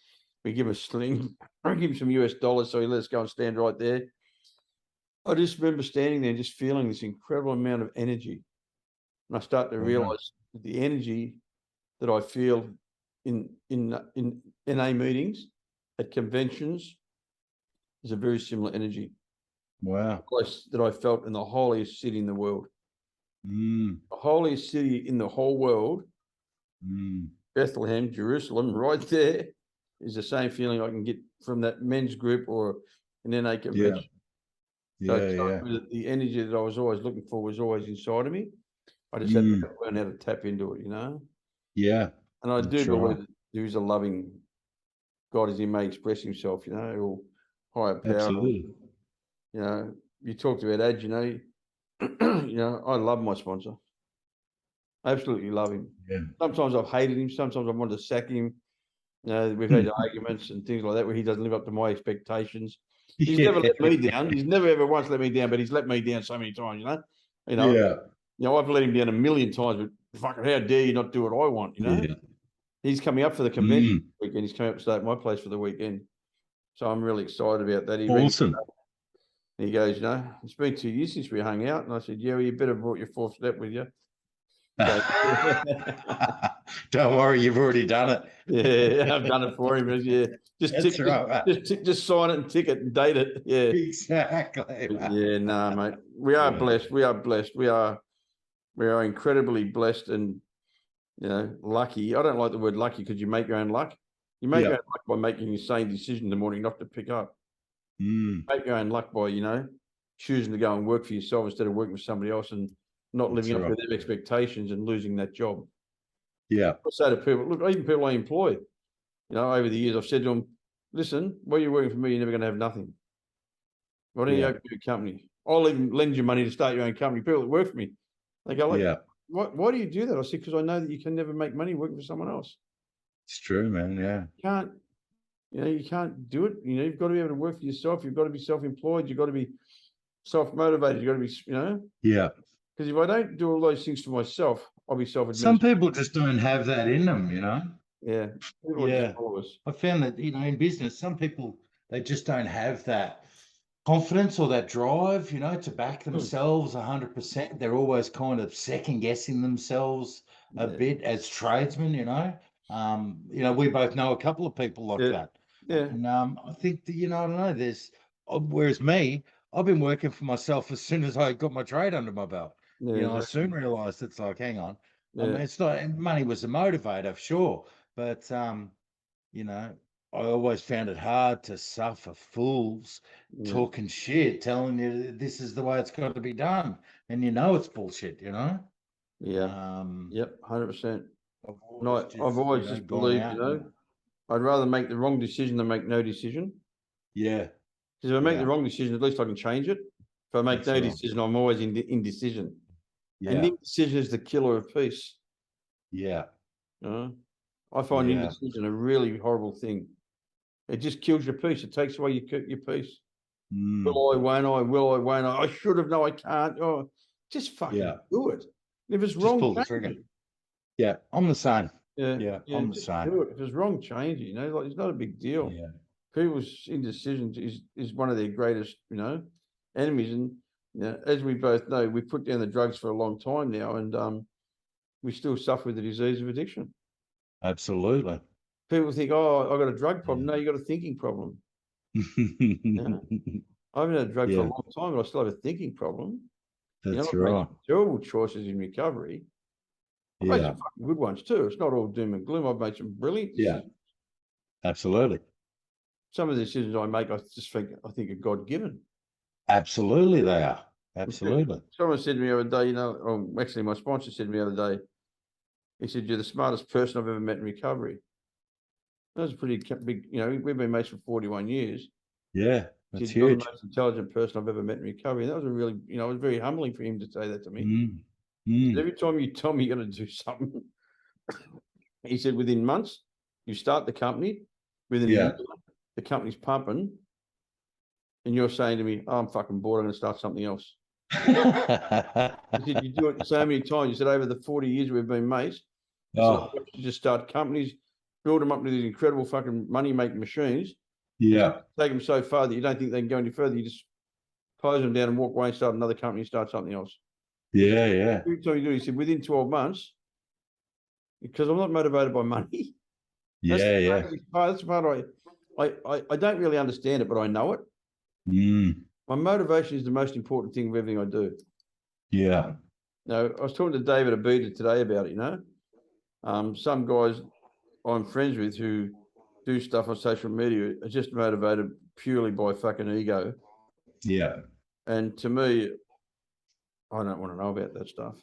Speaker 2: We give him a sling, I give him some US dollars, so he let us go and stand right there. I just remember standing there and just feeling this incredible amount of energy. And I start to
Speaker 3: Wow.
Speaker 2: realize the energy that I feel in NA meetings, at conventions, is a very similar energy
Speaker 3: Wow.
Speaker 2: that I felt in the holiest city in the world.
Speaker 3: Mm.
Speaker 2: The holiest city in the whole world,
Speaker 3: Mm.
Speaker 2: Bethlehem, Jerusalem, right there, is the same feeling I can get from that men's group or an NA convention. So
Speaker 3: Yeah. Yeah.
Speaker 2: the energy that I was always looking for was always inside of me. I just had
Speaker 3: Mm.
Speaker 2: to learn how to tap into it,
Speaker 3: Yeah.
Speaker 2: And I do
Speaker 3: That's
Speaker 2: believe
Speaker 3: right.
Speaker 2: that there is a loving God as he may express himself, or higher power.
Speaker 3: Absolutely.
Speaker 2: You talked about Ad, I love my sponsor. I absolutely love him.
Speaker 3: Yeah.
Speaker 2: Sometimes I've hated him. Sometimes I've wanted to sack him. We've had arguments and things like that where he doesn't live up to my expectations. He's never let me down. He's never ever once let me down, but he's let me down so many times,
Speaker 3: Yeah.
Speaker 2: I've let him down a million times, but fucking how dare you not do what I want,
Speaker 3: Yeah.
Speaker 2: He's coming up for the convention
Speaker 3: Mm.
Speaker 2: weekend. He's coming up to stay at my place for the weekend. So I'm really excited about that. He rang
Speaker 3: Awesome.
Speaker 2: and he goes, it's been 2 years since we hung out. And I said, yeah, well, you better brought your fourth step with you. So,
Speaker 3: Don't worry, you've already done it.
Speaker 2: yeah, I've done it for him. Yeah,
Speaker 3: That's right.
Speaker 2: just sign it and tick it and date it. Yeah,
Speaker 3: Exactly.
Speaker 2: yeah. No, mate, we are blessed. We are blessed. We are incredibly blessed and lucky. I don't like the word lucky because you make your own luck. You make your own luck by making the same decision in the morning not to pick up.
Speaker 3: Mm.
Speaker 2: Make your own luck by choosing to go and work for yourself instead of working for somebody else and not living up to their expectations and losing that job.
Speaker 3: Yeah.
Speaker 2: I say to people, look, even people I employ, over the years, I've said to them, listen, while you're working for me, you're never going to have nothing. Why don't you open your company? I'll even lend you money to start your own company. People that work for me, they go, why do you do that? I said, because I know that you can never make money working for someone else.
Speaker 3: It's true, man. Yeah.
Speaker 2: You can't do it. You've got to be able to work for yourself. You've got to be self-employed. You've got to be self-motivated. You've got to be,
Speaker 3: Yeah.
Speaker 2: Because if I don't do all those things for myself, I'll be self-administered.
Speaker 3: Some people just don't have that in them,
Speaker 2: Yeah. People are just followers.
Speaker 3: I found that, in business, some people, they just don't have that confidence or that drive, to back themselves 100%. They're always kind of second guessing themselves a bit as tradesmen, we both know a couple of people like that.
Speaker 2: Yeah.
Speaker 3: And I think that, I don't know, whereas me, I've been working for myself as soon as I got my trade under my belt. I soon realized it's like, hang on. I mean, it's not, money was a motivator, sure. But, I always found it hard to suffer fools talking shit, telling you this is the way it's got to be done. And it's bullshit,
Speaker 2: Yeah. Yep. 100%. I've always just believed, I'd rather make the wrong decision than make no decision.
Speaker 3: Yeah.
Speaker 2: Because if I make the wrong decision, at least I can change it. If I make no decision, I'm always in indecision.
Speaker 3: Yeah.
Speaker 2: And indecision is the killer of peace.
Speaker 3: Yeah.
Speaker 2: I find indecision a really horrible thing. It just kills your peace. It takes away your peace.
Speaker 3: Mm.
Speaker 2: Will I, won't I, will I, won't I should have, no, I can't. Oh, just fucking
Speaker 3: Yeah.
Speaker 2: do it. If it's
Speaker 3: Just
Speaker 2: wrong,
Speaker 3: pull the
Speaker 2: change
Speaker 3: trigger.
Speaker 2: it.
Speaker 3: Yeah, I'm the same.
Speaker 2: Yeah,
Speaker 3: Yeah,
Speaker 2: yeah,
Speaker 3: I'm the
Speaker 2: just
Speaker 3: same.
Speaker 2: do it. If it's wrong, change it. You know, like it's not a big deal.
Speaker 3: Yeah.
Speaker 2: People's indecisions is one of their greatest, enemies. And as we both know, we put down the drugs for a long time now, and we still suffer with the disease of addiction.
Speaker 3: Absolutely.
Speaker 2: People think, oh, I got a drug problem. No, you got a thinking problem. Yeah. I haven't had a drug for a
Speaker 3: Yeah,
Speaker 2: long time, but I still have a thinking problem.
Speaker 3: that's
Speaker 2: I've made
Speaker 3: right.
Speaker 2: some terrible choices in recovery. I've made
Speaker 3: Yeah,
Speaker 2: some fucking good ones too. It's not all doom and gloom. I've made some brilliant
Speaker 3: yeah,
Speaker 2: decisions.
Speaker 3: absolutely.
Speaker 2: Some of the decisions I make, I think are God given.
Speaker 3: Absolutely, they are. Absolutely.
Speaker 2: Someone said to me the other day, actually my sponsor said to me the other day, he said, you're the smartest person I've ever met in recovery. That was a pretty big, we've been mates for 41 years.
Speaker 3: Yeah,
Speaker 2: He
Speaker 3: that's
Speaker 2: said, you're the
Speaker 3: huge.
Speaker 2: most intelligent person I've ever met in recovery. And that was a really, it was very humbling for him to say that to me.
Speaker 3: Mm,
Speaker 2: He said,
Speaker 3: mm,
Speaker 2: every time you tell me you're going to do something, he said, within months, you start the company, within a
Speaker 3: yeah.
Speaker 2: year, the company's pumping, and you're saying to me, oh, I'm fucking bored, I'm going to start something else. He said, you do it so many times. You said, over the 40 years we've been mates, he said,
Speaker 3: Oh,
Speaker 2: you just start companies, build them up to these incredible fucking money-making machines,
Speaker 3: yeah,
Speaker 2: take them so far that you don't think they can go any further. You just close them down and walk away and start another company and start something else.
Speaker 3: yeah, yeah,
Speaker 2: Every time you do, he said, within 12 months, because I'm not motivated by money. That's the
Speaker 3: yeah, yeah.
Speaker 2: crazy part. That's the part I don't really understand it, but I know it.
Speaker 3: Mm,
Speaker 2: My motivation is the most important thing of everything I do.
Speaker 3: yeah,
Speaker 2: Now, I was talking to David Abita today about it, some guys I'm friends with who do stuff on social media are just motivated purely by fucking ego.
Speaker 3: yeah,
Speaker 2: And to me, I don't want to know about that stuff.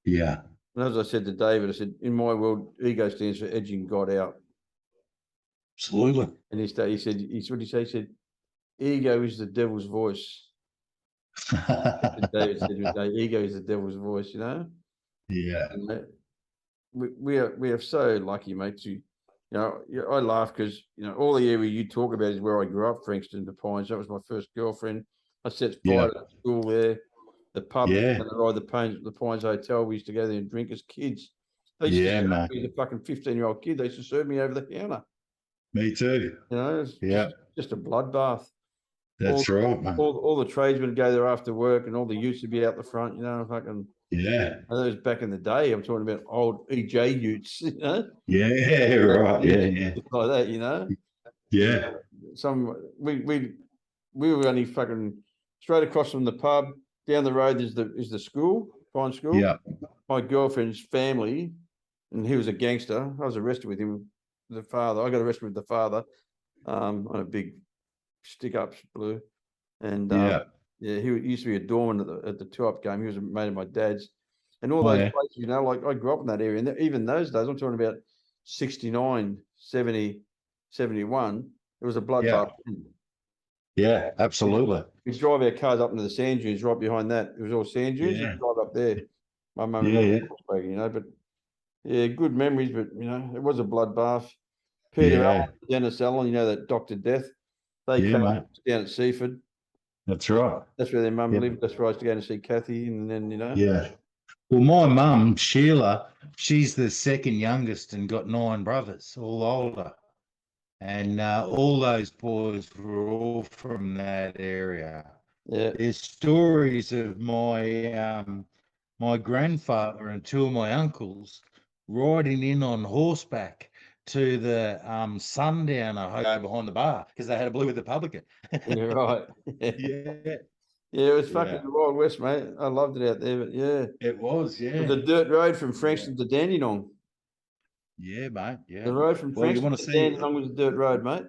Speaker 3: yeah.
Speaker 2: And as I said to David, I said, in my world, ego stands for edging God out.
Speaker 3: Absolutely.
Speaker 2: And he said, what did he say? He said, ego is the devil's voice. David said, ego is the devil's voice.
Speaker 3: Yeah,
Speaker 2: And we are so lucky, mate, I laugh because, all the area you talk about is where I grew up, Frankston, the Pines. That was my first girlfriend. I set
Speaker 3: yeah,
Speaker 2: fire to the school there. The pub
Speaker 3: yeah,
Speaker 2: down the road, the Pines Hotel, we used to go there and drink as kids. They used to
Speaker 3: yeah,
Speaker 2: serve
Speaker 3: mate.
Speaker 2: me as a fucking 15-year-old kid. They used to serve me over the counter.
Speaker 3: Me too.
Speaker 2: It's
Speaker 3: Yeah,
Speaker 2: just a bloodbath. All,
Speaker 3: that's right, man.
Speaker 2: all the tradesmen would go there after work, and all the youths would be out the front, fucking.
Speaker 3: Yeah,
Speaker 2: And that was back in the day. I'm talking about old EJ utes,
Speaker 3: yeah, right. Yeah, yeah,
Speaker 2: like that.
Speaker 3: yeah,
Speaker 2: Some we were only fucking straight across from the pub. Down the road is the school, fine school.
Speaker 3: yeah,
Speaker 2: My girlfriend's family, and he was a gangster. I was arrested with him. The father, I got arrested with the father, on a big stick up blue, and
Speaker 3: yeah.
Speaker 2: yeah, he used to be a doorman at the two-up game. He was a mate of my dad's, and all
Speaker 3: Oh,
Speaker 2: those
Speaker 3: yeah,
Speaker 2: places, like I grew up in that area, and even those days, I'm talking about 69, 70, 71. It was a
Speaker 3: yeah,
Speaker 2: bloodbath.
Speaker 3: yeah, absolutely.
Speaker 2: We drive our cars up into the sand dunes right behind that. It was all sand dunes.
Speaker 3: Yeah,
Speaker 2: We'd drive up there. My mum and
Speaker 3: yeah, yeah,
Speaker 2: but yeah, good memories. But it was a bloodbath. Peter
Speaker 3: yeah,
Speaker 2: Allen, Dennis Allen, that Dr. Death. They
Speaker 3: yeah,
Speaker 2: came
Speaker 3: mate.
Speaker 2: down at Seaford.
Speaker 3: That's right.
Speaker 2: That's where their mum
Speaker 3: Yep.
Speaker 2: lived. That's where I used to go to see Kathy, and then
Speaker 3: Yeah. Well, my mum, Sheila, she's the second youngest and got 9 brothers, all older. And all those boys were all from that area.
Speaker 2: yeah,
Speaker 3: There's stories of my grandfather and 2 of my uncles riding in on horseback to the Sundowner hotel behind the bar because they had a Blue Republican.
Speaker 2: yeah, right. Yeah.
Speaker 3: Yeah,
Speaker 2: Yeah, it was fucking
Speaker 3: yeah,
Speaker 2: the Wild West, mate. I loved it out there, but yeah.
Speaker 3: it was.
Speaker 2: It
Speaker 3: Yeah,
Speaker 2: was a dirt road from
Speaker 3: yeah,
Speaker 2: Frankston to Dandenong.
Speaker 3: yeah, mate.
Speaker 2: The
Speaker 3: Yeah.
Speaker 2: road from
Speaker 3: Well, you
Speaker 2: Frankston
Speaker 3: want to
Speaker 2: to
Speaker 3: see?
Speaker 2: Dandenong was a dirt road, mate.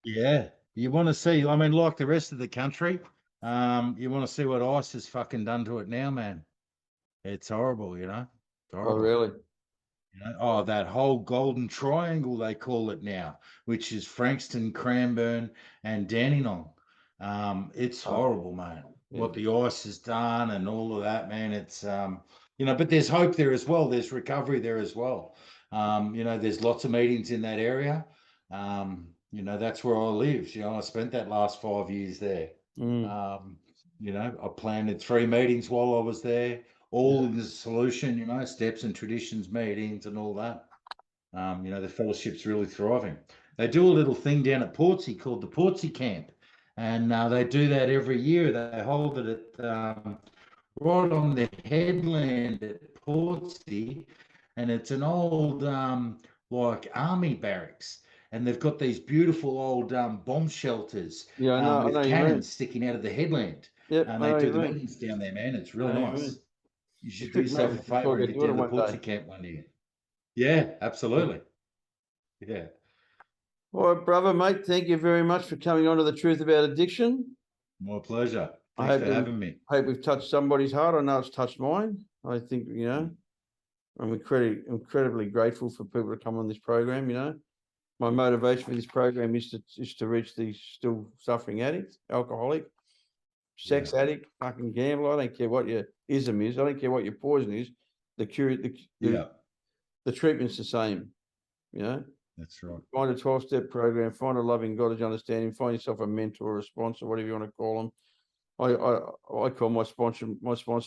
Speaker 3: Yeah, you want to see? I mean, like the rest of the country, you want to see what ICE has fucking done to it now, man. It's horrible, It's
Speaker 2: Oh,
Speaker 3: horrible.
Speaker 2: really?
Speaker 3: Oh, that whole golden triangle they call it now, which is Frankston, Cranbourne, and Dandenong. It's
Speaker 2: Oh,
Speaker 3: horrible, man.
Speaker 2: yeah.
Speaker 3: What the ICE has done and all of that, man. It's but there's hope there as well. There's recovery there as well. There's lots of meetings in that area. that's where I lived. I spent that last 5 years there.
Speaker 2: Mm.
Speaker 3: I planted 3 meetings while I was there, all in the solution, steps and traditions meetings and all that. The fellowship's really thriving. They do a little thing down at Portsea called the Portsea Camp, and they do that every year. They hold it at right on the headland at Portsea, and it's an old like army barracks, and they've got these beautiful old bomb shelters
Speaker 2: Yeah, I know
Speaker 3: with
Speaker 2: you mean.
Speaker 3: cannons sticking out of the headland.
Speaker 2: Yep,
Speaker 3: And
Speaker 2: I know
Speaker 3: they do
Speaker 2: you
Speaker 3: the
Speaker 2: mean.
Speaker 3: meetings down there, man. It's
Speaker 2: I
Speaker 3: really
Speaker 2: know you
Speaker 3: nice.
Speaker 2: mean.
Speaker 3: You should do
Speaker 2: Maybe
Speaker 3: yourself a
Speaker 2: we should
Speaker 3: favour
Speaker 2: talk
Speaker 3: and
Speaker 2: it
Speaker 3: get
Speaker 2: to it
Speaker 3: down to the
Speaker 2: one
Speaker 3: Portsea
Speaker 2: day.
Speaker 3: Camp one year. Yeah, absolutely. Yeah.
Speaker 2: All right, brother, mate. Thank you very much for coming on to the Truth About Addiction.
Speaker 3: My pleasure.
Speaker 2: I
Speaker 3: Thanks
Speaker 2: hope
Speaker 3: for having me.
Speaker 2: we've touched somebody's heart. I know it's touched mine. I think, I'm incredibly grateful for people to come on this program. My motivation for this program is to reach these still suffering addicts, alcoholic, sex addict, fucking gambler. I don't care what your ism is. I don't care what your poison is. The treatment's the same.
Speaker 3: That's right.
Speaker 2: Find a 12-step program, find a loving God as you understand him, find yourself a mentor or a sponsor, whatever you want to call them. I call my sponsor,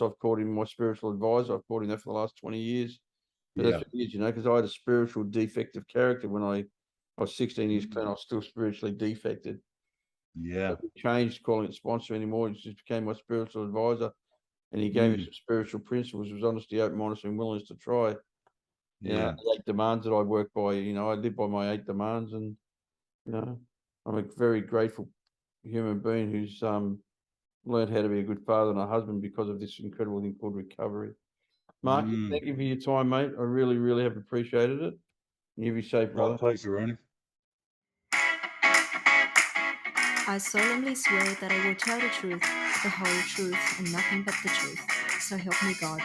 Speaker 2: I've called him my spiritual advisor. I've called him that for the last 20 years. But that's what it is, because I had a spiritual defective character when I was 16 years clean. I was still spiritually defected.
Speaker 3: Yeah.
Speaker 2: So we changed calling it sponsor anymore. It just became my spiritual advisor. And he gave me some spiritual principles. It was honesty, open mindedness, and willingness to try. The 8 demands that I work by, I live by my 8 demands, and I'm a very grateful human being who's learned how to be a good father and a husband because of this incredible thing called recovery. Mark, thank you for your time, mate. I really, really have appreciated it. You be safe, brother.
Speaker 3: My pleasure, Ronnie.
Speaker 1: I solemnly swear that I will tell the truth, the whole truth, and nothing but the truth. So help me God.